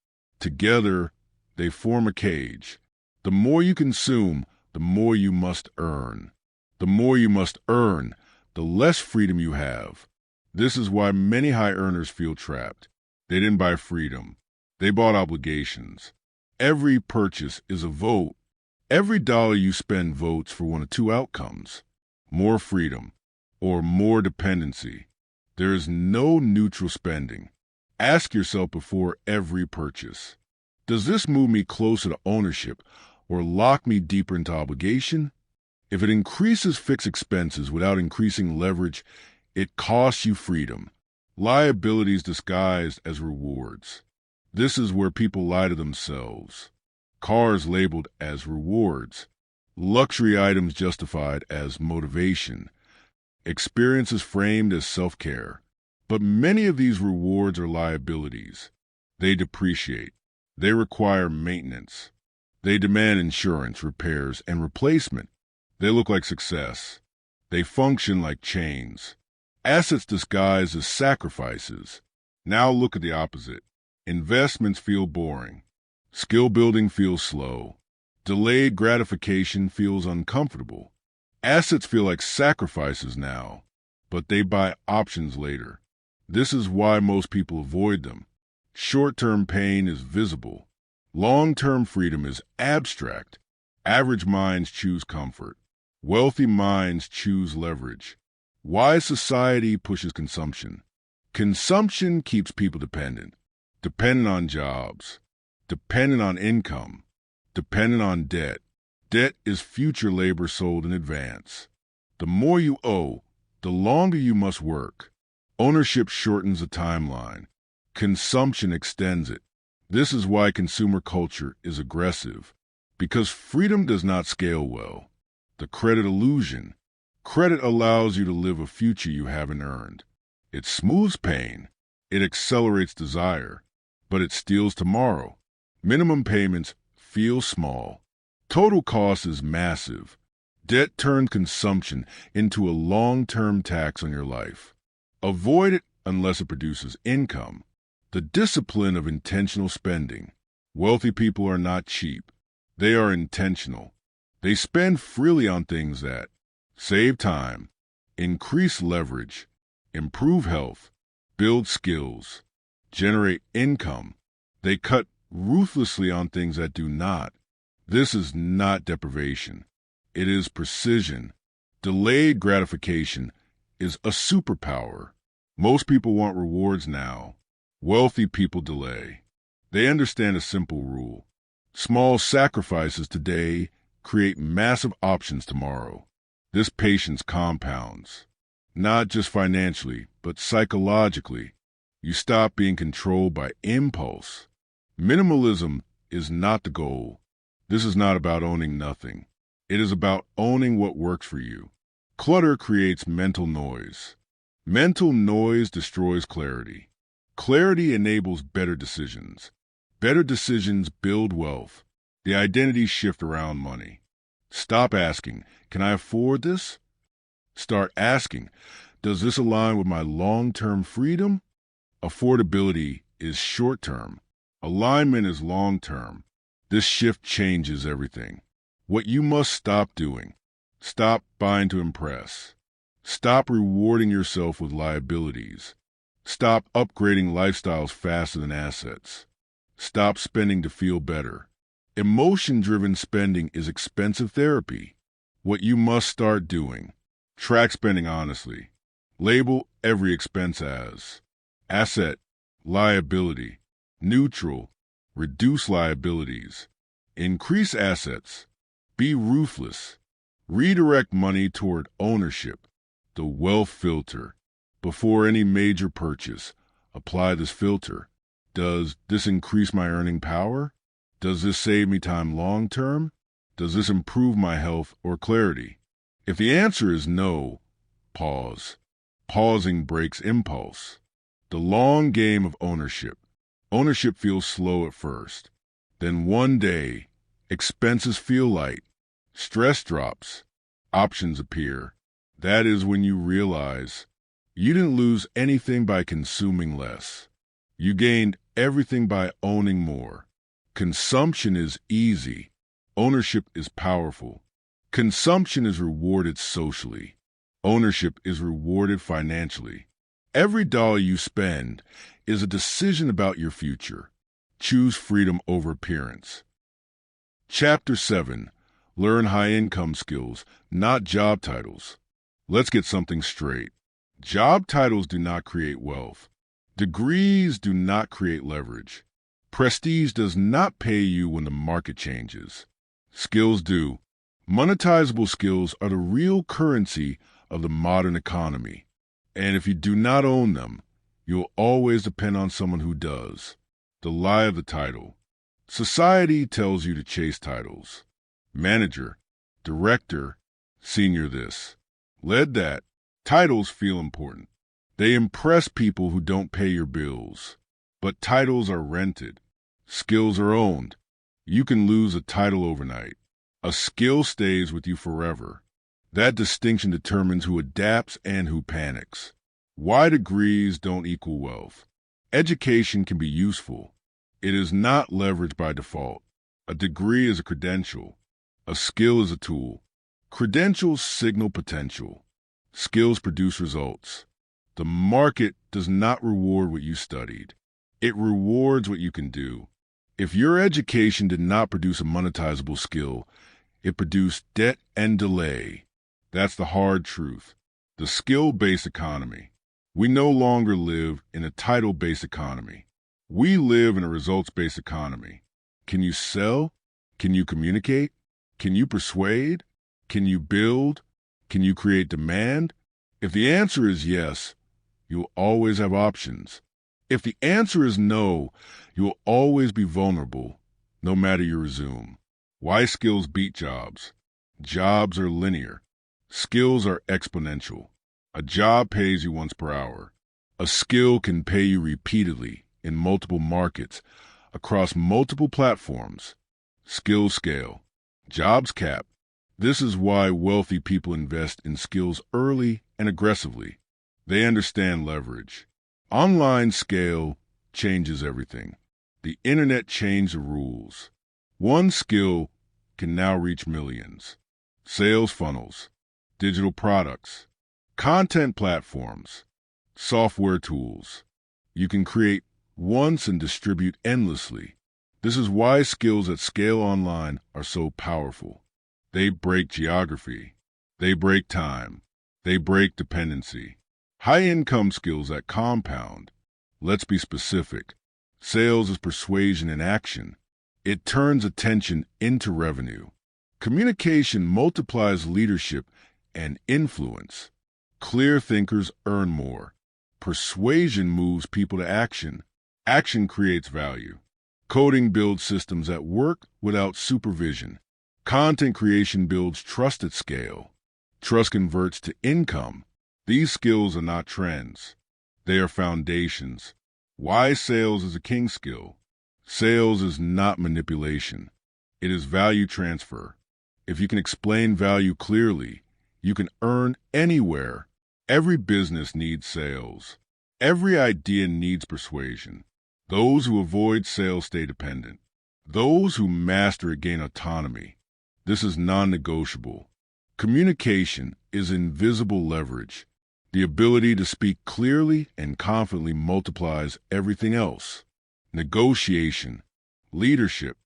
Together, they form a cage. The more you consume, the more you must earn. The more you must earn, the less freedom you have. This is why many high earners feel trapped. They didn't buy freedom. They bought obligations. Every purchase is a vote. Every dollar you spend votes for one of two outcomes: more freedom or more dependency. There is no neutral spending. Ask yourself before every purchase: does this move me closer to ownership or lock me deeper into obligation? If it increases fixed expenses without increasing leverage, it costs you freedom. Liabilities disguised as rewards. This is where people lie to themselves. Cars labeled as rewards. Luxury items justified as motivation. Experiences framed as self-care. But many of these rewards are liabilities. They depreciate. They require maintenance. They demand insurance, repairs, and replacement. They look like success. They function like chains. Assets disguised as sacrifices. Now look at the opposite. Investments feel boring. Skill building feels slow. Delayed gratification feels uncomfortable. Assets feel like sacrifices now, but they buy options later. This is why most people avoid them. Short-term pain is visible. Long-term freedom is abstract. Average minds choose comfort. Wealthy minds choose leverage. Wise society pushes consumption. Consumption keeps people dependent on jobs, dependent on income, dependent on debt. Debt is future labor sold in advance. The more you owe, the longer you must work. Ownership shortens the timeline. Consumption extends it. This is why consumer culture is aggressive, because freedom does not scale well. The credit illusion. Credit allows you to live a future you haven't earned. It smooths pain. It accelerates desire, but it steals tomorrow. Minimum payments feel small. Total cost is massive. Debt turns consumption into a long-term tax on your life. Avoid it unless it produces income. The discipline of intentional spending. Wealthy people are not cheap. They are intentional. They spend freely on things that save time, increase leverage, improve health, build skills, generate income. They cut ruthlessly on things that do not. This is not deprivation. It is precision. Delayed gratification is a superpower. Most people want rewards now. Wealthy people delay. They understand a simple rule. Small sacrifices today create massive options tomorrow. This patience compounds, not just financially, but psychologically. You stop being controlled by impulse. Minimalism is not the goal. This is not about owning nothing. It is about owning what works for you. Clutter creates mental noise. Mental noise destroys clarity. Clarity enables better decisions. Better decisions build wealth. The identities shift around money. Stop asking, can I afford this? Start asking, does this align with my long-term freedom? Affordability is short-term. Alignment is long-term. This shift changes everything. What you must stop doing. Stop buying to impress. Stop rewarding yourself with liabilities. Stop upgrading lifestyles faster than assets. Stop spending to feel better. Emotion-driven spending is expensive therapy. What you must start doing. Track spending honestly. Label every expense as asset, liability, neutral, reduce liabilities, increase assets, be ruthless, redirect money toward ownership, the wealth filter. Before any major purchase, apply this filter. Does this increase my earning power? Does this save me time long term? Does this improve my health or clarity? If the answer is no, pause. Pausing breaks impulse. The long game of ownership. Ownership feels slow at first. Then one day, expenses feel light. Stress drops. Options appear. That is when you realize you didn't lose anything by consuming less. You gained everything by owning more. Consumption is easy. Ownership is powerful. Consumption is rewarded socially. Ownership is rewarded financially. Every dollar you spend is a decision about your future. Choose freedom over appearance. Chapter 7. Learn high-income skills, not job titles. Let's get something straight. Job titles do not create wealth. Degrees do not create leverage. Prestige does not pay you when the market changes. Skills do. Monetizable skills are the real currency of the modern economy. And if you do not own them, you'll always depend on someone who does. The lie of the title. Society tells you to chase titles. Manager, director, senior this. Led that. Titles feel important. They impress people who don't pay your bills. But titles are rented. Skills are owned. You can lose a title overnight. A skill stays with you forever. That distinction determines who adapts and who panics. Why degrees don't equal wealth. Education can be useful. It is not leverage by default. A degree is a credential. A skill is a tool. Credentials signal potential. Skills produce results. The market does not reward what you studied. It rewards what you can do. If your education did not produce a monetizable skill, it produced debt and delay. That's the hard truth. The skill-based economy. We no longer live in a title-based economy. We live in a results-based economy. Can you sell? Can you communicate? Can you persuade? Can you build? Can you create demand? If the answer is yes, you'll always have options. If the answer is no, you will always be vulnerable, no matter your resume. Why skills beat jobs? Jobs are linear. Skills are exponential. A job pays you once per hour. A skill can pay you repeatedly in multiple markets, across multiple platforms. Skills scale. Jobs cap. This is why wealthy people invest in skills early and aggressively. They understand leverage. Online scale changes everything. The internet changed the rules. One skill can now reach millions. Sales funnels, digital products, content platforms, software tools. You can create once and distribute endlessly. This is why skills at scale online are so powerful. They break geography. They break time. They break dependency. High-income skills that compound. Let's be specific. Sales is persuasion in action. It turns attention into revenue. Communication multiplies leadership and influence. Clear thinkers earn more. Persuasion moves people to action. Action creates value. Coding builds systems that work without supervision. Content creation builds trust at scale. Trust converts to income. These skills are not trends. They are foundations. Why sales is a king skill? Sales is not manipulation. It is value transfer. If you can explain value clearly, you can earn anywhere. Every business needs sales. Every idea needs persuasion. Those who avoid sales stay dependent. Those who master it gain autonomy. This is non-negotiable. Communication is invisible leverage. The ability to speak clearly and confidently multiplies everything else. Negotiation, leadership,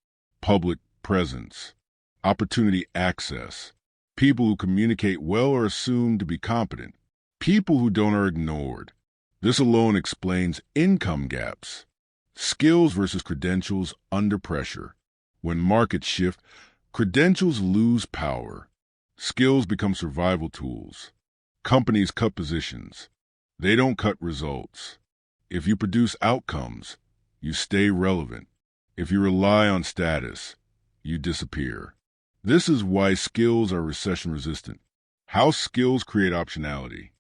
public presence, opportunity access. People who communicate well are assumed to be competent. People who don't are ignored. This alone explains income gaps. Skills versus credentials under pressure. When markets shift, credentials lose power. Skills become survival tools. Companies cut positions. They don't cut results. If you produce outcomes, you stay relevant. If you rely on status, you disappear. This is why skills are recession resistant. How skills create optionality.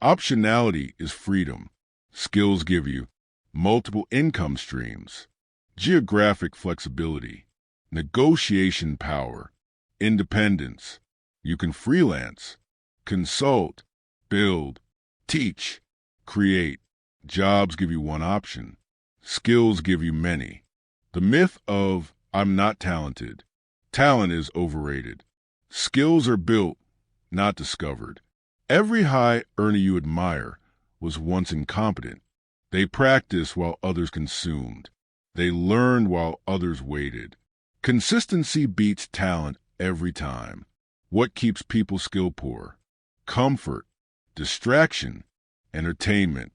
Optionality is freedom. Skills give you multiple income streams, geographic flexibility, negotiation power, independence. You can freelance, consult, build, teach, create. Jobs give you one option. Skills give you many. The myth of I'm not talented. Talent is overrated. Skills are built, not discovered. Every high earner you admire was once incompetent. They practiced while others consumed. They learned while others waited. Consistency beats talent every time. What keeps people skill poor? Comfort, distraction, entertainment.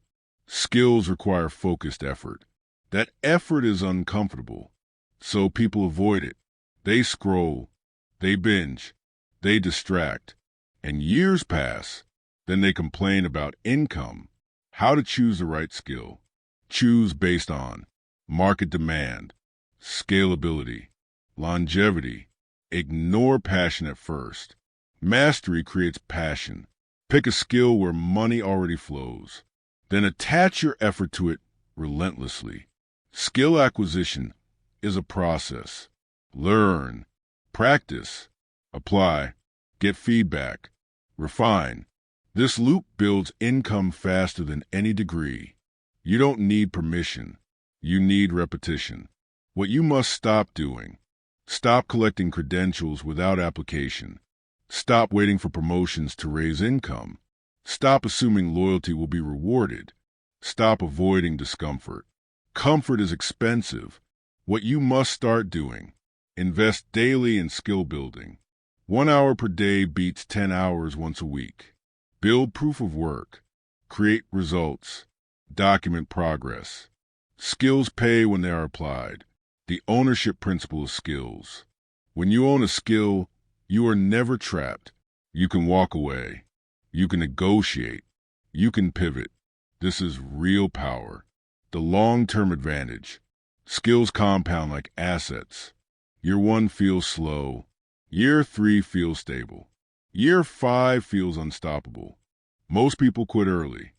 Skills require focused effort. That effort is uncomfortable, so people avoid it. They scroll, they binge, they distract, and years pass. Then they complain about income. How to choose the right skill. Choose based on market demand, scalability, longevity. Ignore passion at first. Mastery creates passion. Pick a skill where money already flows. Then attach your effort to it relentlessly. Skill acquisition is a process. Learn, practice, apply, get feedback, refine. This loop builds income faster than any degree. You don't need permission. You need repetition. What you must stop doing. Stop collecting credentials without application. Stop waiting for promotions to raise income. Stop assuming loyalty will be rewarded. Stop avoiding discomfort. Comfort is expensive. What you must start doing: invest daily in skill building. 1 hour per day beats 10 hours once a week. Build proof of work. Create results. Document progress. Skills pay when they are applied. The ownership principle of skills. When you own a skill, you are never trapped. You can walk away. You can negotiate. You can pivot. This is real power. The long-term advantage. Skills compound like assets. Year 1 feels slow. Year 3 feels stable. Year 5 feels unstoppable. Most people quit early.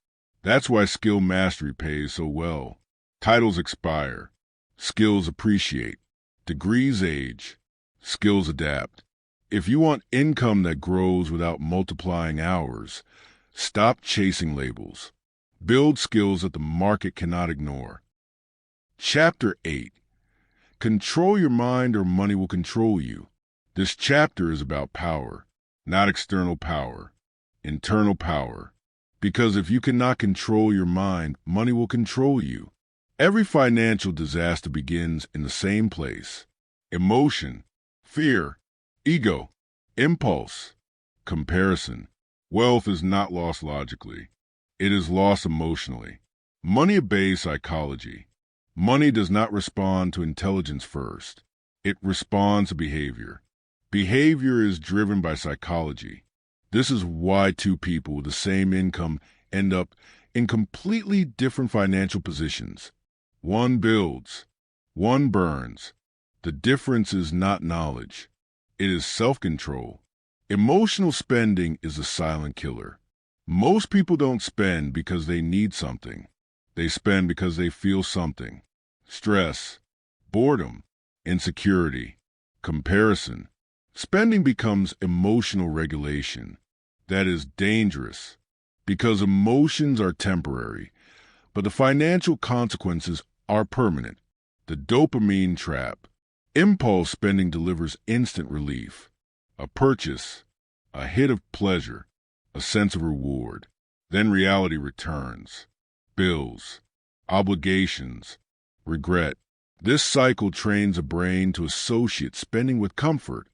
That's why skill mastery pays so well. Titles expire. Skills appreciate. Degrees age. Skills adapt. If you want income that grows without multiplying hours, stop chasing labels. Build skills that the market cannot ignore. Chapter 8. Control your mind or money will control you. This chapter is about power, not external power, internal power. Because if you cannot control your mind, money will control you. Every financial disaster begins in the same place: emotion, fear, ego, impulse, comparison. Wealth is not lost logically. It is lost emotionally. Money obeys psychology. Money does not respond to intelligence first. It responds to behavior. Behavior is driven by psychology. This is why two people with the same income end up in completely different financial positions. One builds, one burns. The difference is not knowledge. It is self-control. Emotional spending is a silent killer. Most people don't spend because they need something. They spend because they feel something: stress, boredom, insecurity, comparison. Spending becomes emotional regulation. That is dangerous because emotions are temporary, but the financial consequences are permanent. The dopamine trap. Impulse spending delivers instant relief. A purchase, a hit of pleasure, a sense of reward. Then reality returns. Bills, obligations, regret. This cycle trains a brain to associate spending with comfort,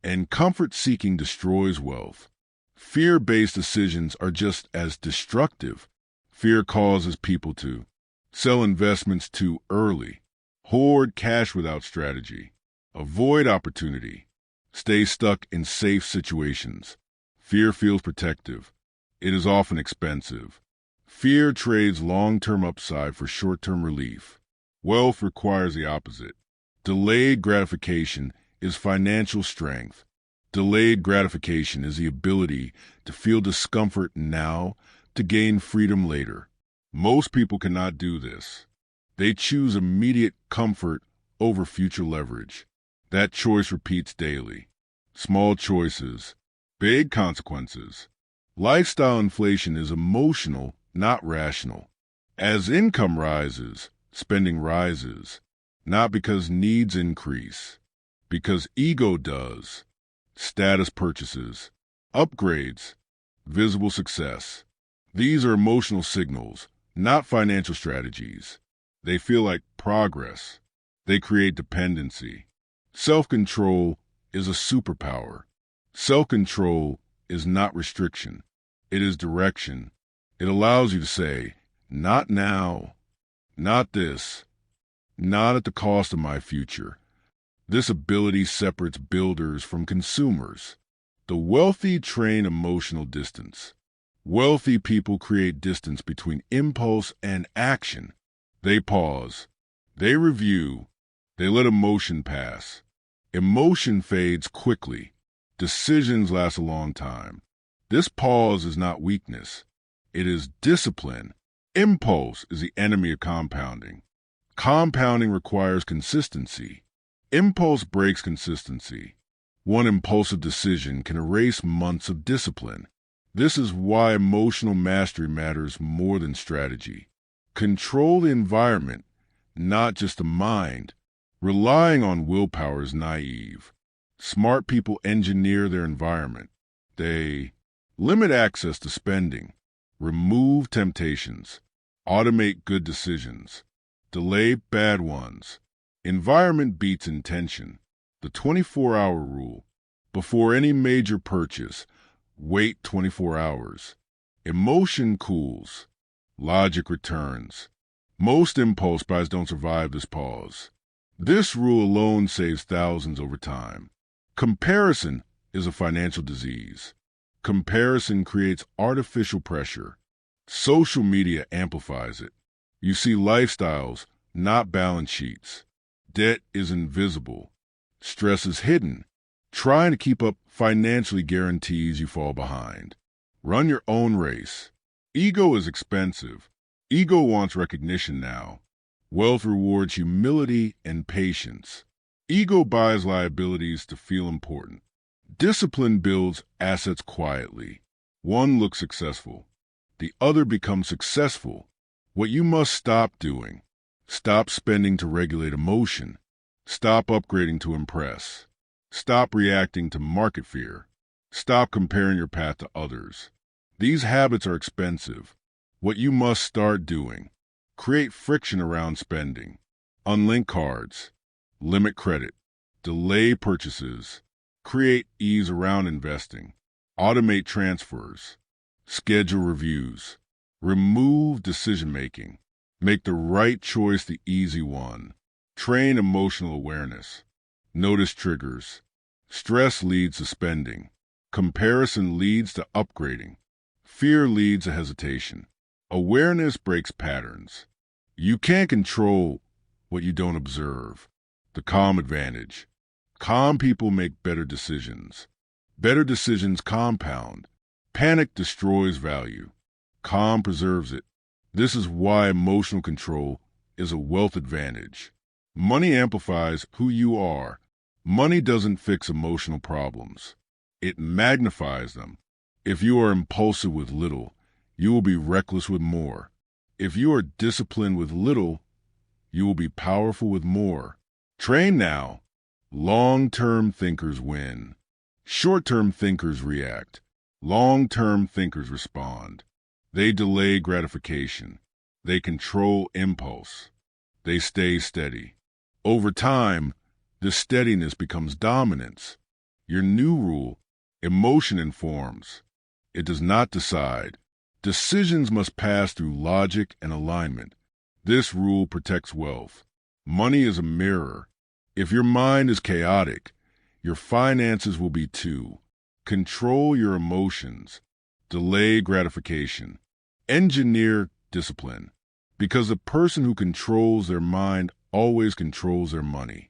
and comfort-seeking destroys wealth. Fear-based decisions are just as destructive. Fear causes people to sell investments too early, hoard cash without strategy, avoid opportunity, stay stuck in safe situations. Fear feels protective. It is often expensive. Fear trades long-term upside for short-term relief. Wealth requires the opposite. Delayed gratification is financial strength. Delayed gratification is the ability to feel discomfort now to gain freedom later. Most people cannot do this. They choose immediate comfort over future leverage. That choice repeats daily. Small choices, big consequences. Lifestyle inflation is emotional, not rational. As income rises, spending rises, not because needs increase, because ego does. Status purchases, upgrades, visible success. These are emotional signals, not financial strategies. They feel like progress. They create dependency. Self-control is a superpower. Self-control is not restriction. It is direction. It allows you to say, not now, not this, not at the cost of my future. This ability separates builders from consumers. The wealthy train emotional distance. Wealthy people create distance between impulse and action. They pause. They review. They let emotion pass. Emotion fades quickly. Decisions last a long time. This pause is not weakness. It is discipline. Impulse is the enemy of compounding. Compounding requires consistency. Impulse breaks consistency. One impulsive decision can erase months of discipline. This is why emotional mastery matters more than strategy. Control the environment, not just the mind. Relying on willpower is naive. Smart people engineer their environment. They limit access to spending, remove temptations, automate good decisions, delay bad ones, Environment beats intention. The 24-hour rule. Before any major purchase, wait 24 hours. Emotion cools. Logic returns. Most impulse buys don't survive this pause. This rule alone saves thousands over time. Comparison is a financial disease. Comparison creates artificial pressure. Social media amplifies it. You see lifestyles, not balance sheets. Debt is invisible. Stress is hidden. Trying to keep up financially guarantees you fall behind. Run your own race. Ego is expensive. Ego wants recognition now. Wealth rewards humility and patience. Ego buys liabilities to feel important. Discipline builds assets quietly. One looks successful. The other becomes successful. What you must stop doing. Stop spending to regulate emotion. Stop upgrading to impress. Stop reacting to market fear. Stop comparing your path to others. These habits are expensive. What you must start doing. Create friction around spending. Unlink cards. Limit credit. Delay purchases. Create ease around investing. Automate transfers. Schedule reviews. Remove decision-making. Make the right choice the easy one. Train emotional awareness. Notice triggers. Stress leads to spending. Comparison leads to upgrading. Fear leads to hesitation. Awareness breaks patterns. You can't control what you don't observe. The calm advantage. Calm people make better decisions. Better decisions compound. Panic destroys value. Calm preserves it. This is why emotional control is a wealth advantage. Money amplifies who you are. Money doesn't fix emotional problems. It magnifies them. If you are impulsive with little, you will be reckless with more. If you are disciplined with little, you will be powerful with more. Train now. Long-term thinkers win. Short-term thinkers react. Long-term thinkers respond. They delay gratification. They control impulse. They stay steady. Over time, this steadiness becomes dominance. Your new rule, emotion informs. It does not decide. Decisions must pass through logic and alignment. This rule protects wealth. Money is a mirror. If your mind is chaotic, your finances will be too. Control your emotions. Delay gratification. Engineer discipline. Because the person who controls their mind always controls their money.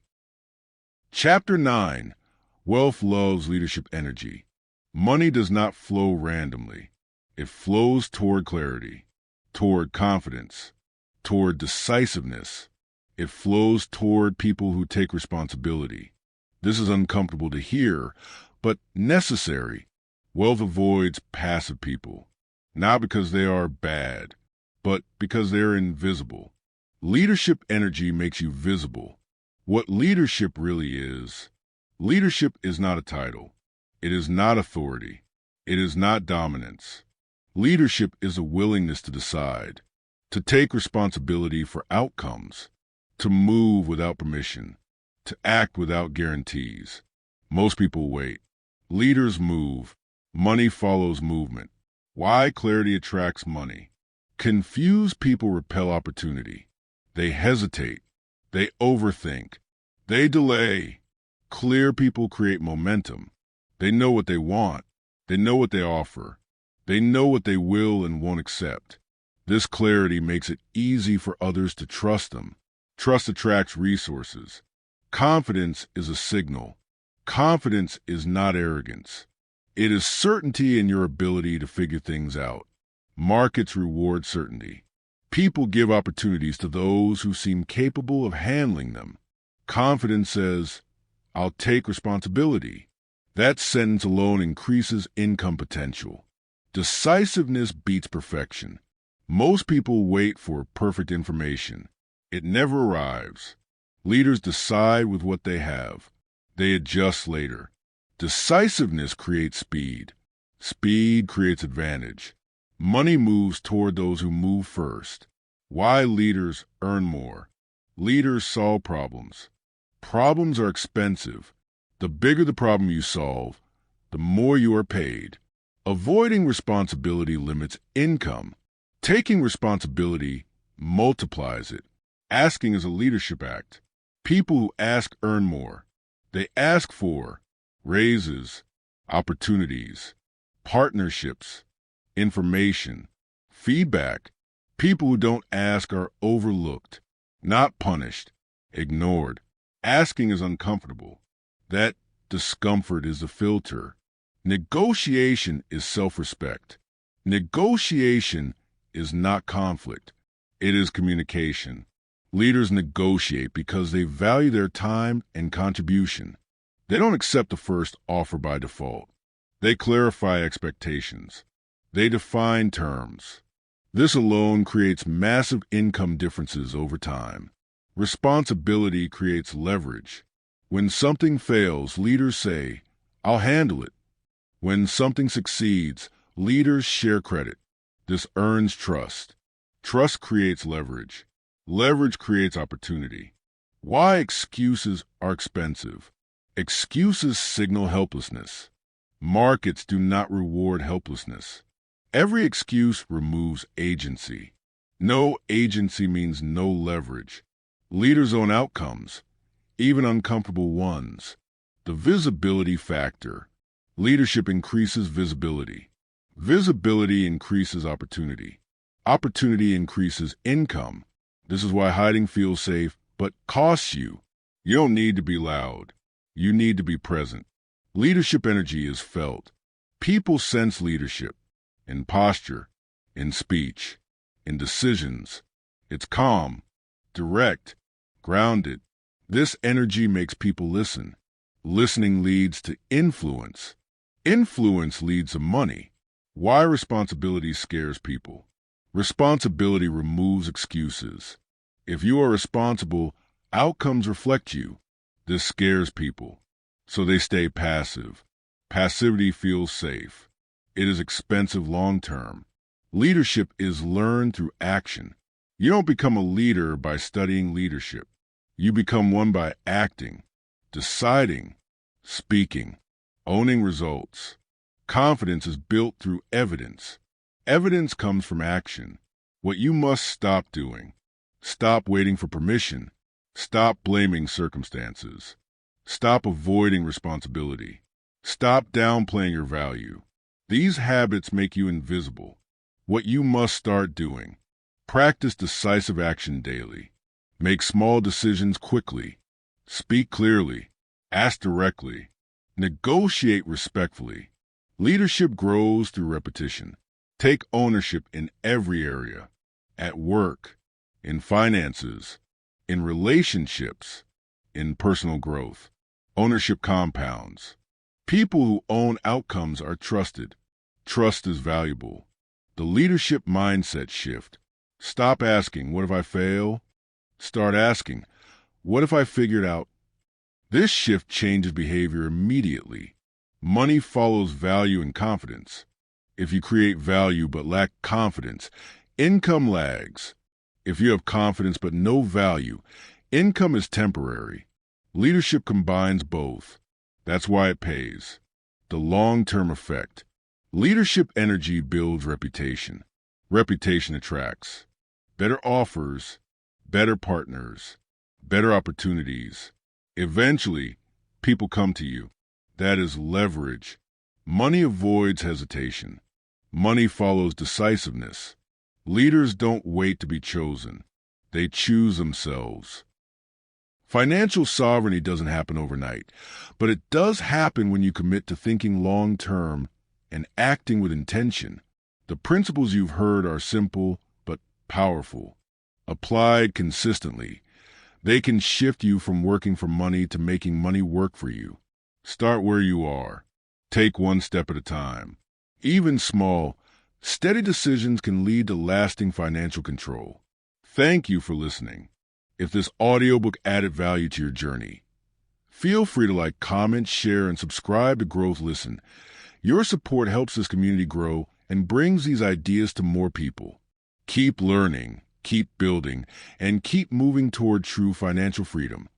Chapter 9. Wealth loves leadership energy. Money does not flow randomly. It flows toward clarity, toward confidence, toward decisiveness. It flows toward people who take responsibility. This is uncomfortable to hear, but necessary. Wealth avoids passive people, not because they are bad, but because they're invisible. Leadership energy makes you visible. What leadership really is. Leadership is not a title. It is not authority. It is not dominance. Leadership is a willingness to decide, to take responsibility for outcomes, to move without permission, to act without guarantees. Most people wait. Leaders move. Money follows movement. Why clarity attracts money? Confused people repel opportunity. They hesitate. They overthink. They delay. Clear people create momentum. They know what they want. They know what they offer. They know what they will and won't accept. This clarity makes it easy for others to trust them. Trust attracts resources. Confidence is a signal. Confidence is not arrogance. It is certainty in your ability to figure things out. Markets reward certainty. People give opportunities to those who seem capable of handling them. Confidence says, I'll take responsibility. That sentence alone increases income potential. Decisiveness beats perfection. Most people wait for perfect information. It never arrives. Leaders decide with what they have. They adjust later. Decisiveness creates speed. Speed creates advantage. Money moves toward those who move first. Why leaders earn more. Leaders solve problems. Problems are expensive. The bigger the problem you solve, the more you are paid. Avoiding responsibility limits income. Taking responsibility multiplies it. Asking is a leadership act. People who ask earn more. They ask for raises, opportunities, partnerships, information, feedback. People who don't ask are overlooked, not punished, ignored. Asking is uncomfortable. That discomfort is the filter. Negotiation is self-respect. Negotiation is not conflict. It is communication. Leaders negotiate because they value their time and contribution. They don't accept the first offer by default. They clarify expectations. They define terms. This alone creates massive income differences over time. Responsibility creates leverage. When something fails, leaders say, "I'll handle it." When something succeeds, leaders share credit. This earns trust. Trust creates leverage. Leverage creates opportunity. Why excuses are expensive. Excuses signal helplessness. Markets do not reward helplessness. Every excuse removes agency. No agency means no leverage. Leaders own outcomes, even uncomfortable ones. The visibility factor. Leadership increases visibility. Visibility increases opportunity. Opportunity increases income. This is why hiding feels safe, but costs you. You don't need to be loud. You need to be present. Leadership energy is felt. People sense leadership in posture, in speech, in decisions. It's calm, direct, grounded. This energy makes people listen. Listening leads to influence. Influence leads to money. Why responsibility scares people? Responsibility removes excuses. If you are responsible, outcomes reflect you. This scares people, so they stay passive. Passivity feels safe. It is expensive long-term. Leadership is learned through action. You don't become a leader by studying leadership. You become one by acting, deciding, speaking, owning results. Confidence is built through evidence. Evidence comes from action. What you must stop doing. Stop waiting for permission. Stop blaming circumstances. Stop avoiding responsibility. Stop downplaying your value. These habits make you invisible. What you must start doing. Practice decisive action daily. Make small decisions quickly. Speak clearly. Ask directly. Negotiate respectfully. Leadership grows through repetition. Take ownership in every area. At work, in finances, in relationships, in personal growth. Ownership compounds. People who own outcomes are trusted. Trust is valuable. The leadership mindset shift. Stop asking, "What if I fail?" Start asking, "What if I figured out?" This shift changes behavior immediately. Money follows value and confidence. If you create value but lack confidence, income lags. If you have confidence but no value, income is temporary. Leadership combines both. That's why it pays. The long-term effect. Leadership energy builds reputation. Reputation attracts better offers, better partners, better opportunities. Eventually, people come to you. That is leverage. Money avoids hesitation. Money follows decisiveness. Leaders don't wait to be chosen. They choose themselves. Financial sovereignty doesn't happen overnight, but it does happen when you commit to thinking long-term and acting with intention. The principles you've heard are simple but powerful. Applied consistently, they can shift you from working for money to making money work for you. Start where you are. Take one step at a time. Even small, steady decisions can lead to lasting financial control. Thank you for listening. If this audiobook added value to your journey, feel free to like, comment, share, and subscribe to Growth Listen. Your support helps this community grow and brings these ideas to more people. Keep learning, keep building, and keep moving toward true financial freedom.